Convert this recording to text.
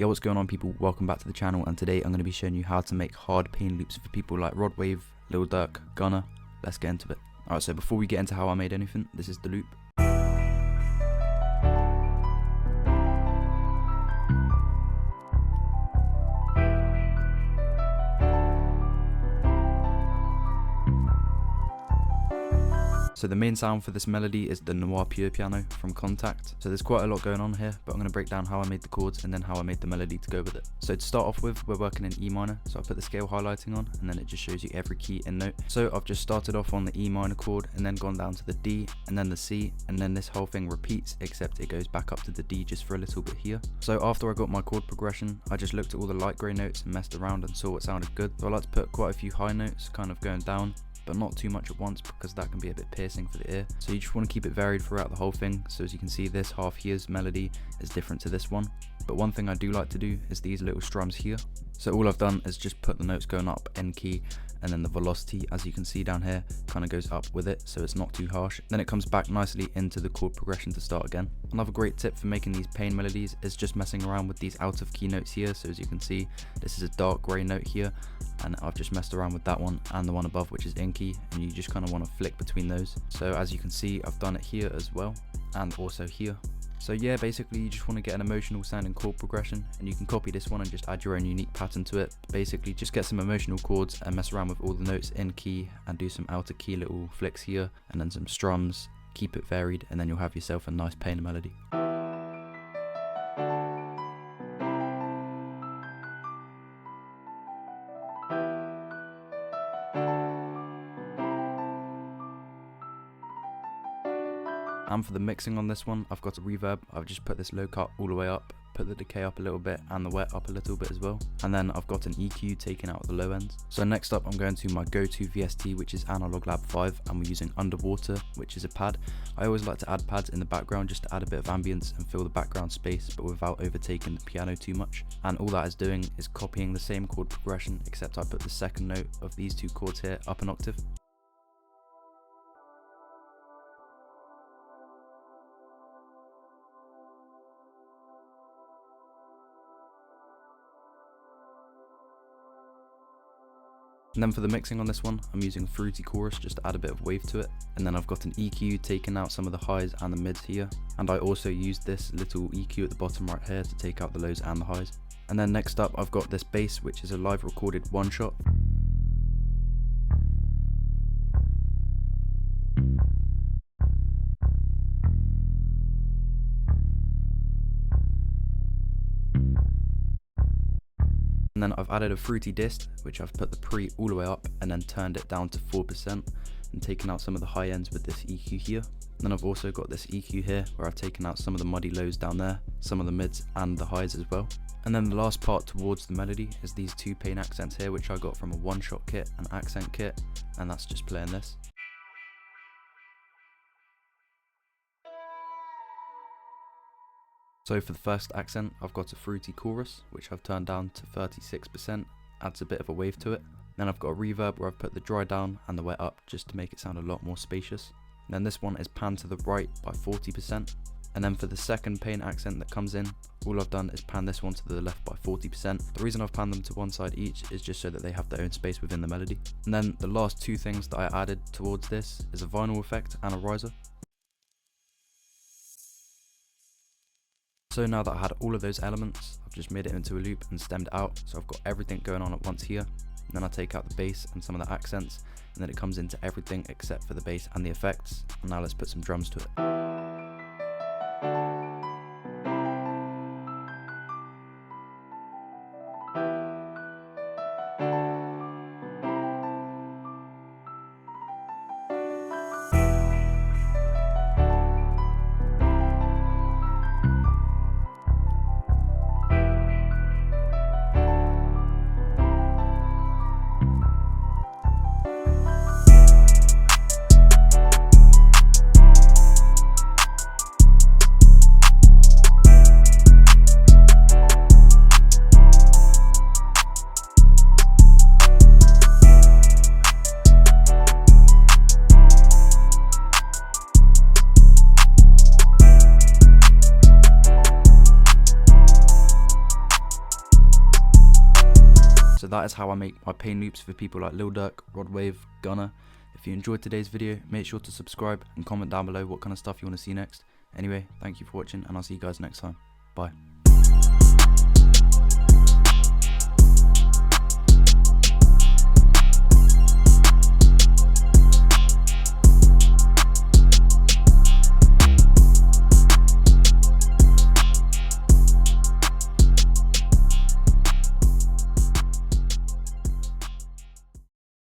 Yo, what's going on people, welcome back to the channel, and today I'm going to be showing you how to make hard pain loops for people like Rod Wave, Lil Durk, Gunna. Let's get into it. Alright, so before we get into how I made anything, this is the loop. So the main sound for this melody is the Noir Pure piano from Contact. So there's quite a lot going on here, but I'm going to break down how I made the chords and then how I made the melody to go with it. So to start off with, we're working in E minor. So I put the scale highlighting on and then it just shows you every key and note. So I've just started off on the E minor chord and then gone down to the D and then the C, and then this whole thing repeats except it goes back up to the D just for a little bit here. So after I got my chord progression, I just looked at all the light grey notes and messed around and saw what sounded good. So I like to put quite a few high notes kind of going down, but not too much at once because that can be a bit piercing for the ear. So you just want to keep it varied throughout the whole thing. So as you can see, this half here's melody is different to this one. But one thing I do like to do is these little strums here. So all I've done is just put the notes going up N key, and then the velocity, as you can see down here, kind of goes up with it, so it's not too harsh. Then it comes back nicely into the chord progression to start again. Another great tip for making these pain melodies is just messing around with these out of key notes here. So as you can see, this is a dark grey note here, and I've just messed around with that one and the one above, which is in key, and you just kind of want to flick between those. So as you can see, I've done it here as well, and also here. So yeah, basically you just want to get an emotional sounding chord progression, and you can copy this one and just add your own unique pattern to it. Basically just get some emotional chords and mess around with all the notes in key and do some outer key little flicks here and then some strums, keep it varied, and then you'll have yourself a nice pain melody. And for the mixing on this one, I've got a reverb. I've just put this low cut all the way up, put the decay up a little bit and the wet up a little bit as well. And then I've got an EQ taking out the low ends. So next up I'm going to my go-to VST, which is Analog Lab 5, and we're using Underwater, which is a pad. I always like to add pads in the background just to add a bit of ambience and fill the background space, but without overtaking the piano too much. And all that is doing is copying the same chord progression, except I put the second note of these two chords here up an octave. And then for the mixing on this one, I'm using Fruity Chorus just to add a bit of wave to it. And then I've got an EQ taking out some of the highs and the mids here. And I also used this little EQ at the bottom right here to take out the lows and the highs. And then next up, I've got this bass, which is a live recorded one shot. And then I've added a fruity dist, which I've put the pre all the way up and then turned it down to 4% and taken out some of the high ends with this EQ here. And then I've also got this EQ here where I've taken out some of the muddy lows down there, some of the mids and the highs as well. And then the last part towards the melody is these two pain accents here, which I got from a one-shot kit, an accent kit, and that's just playing this. So for the first accent, I've got a fruity chorus, which I've turned down to 36%, adds a bit of a wave to it. Then I've got a reverb where I've put the dry down and the wet up just to make it sound a lot more spacious. And then this one is panned to the right by 40%. And then for the second pain accent that comes in, all I've done is pan this one to the left by 40%. The reason I've panned them to one side each is just so that they have their own space within the melody. And then the last two things that I added towards this is a vinyl effect and a riser. So now that I had all of those elements, I've just made it into a loop and stemmed it out. So I've got everything going on at once here. And then I take out the bass and some of the accents, and then it comes into everything except for the bass and the effects. And now let's put some drums to it. So that is how I make my pain loops for people like Lil Durk, Rodwave, Gunna. If you enjoyed today's video, make sure to subscribe and comment down below what kind of stuff you want to see next. Anyway, thank you for watching, and I'll see you guys next time. Bye.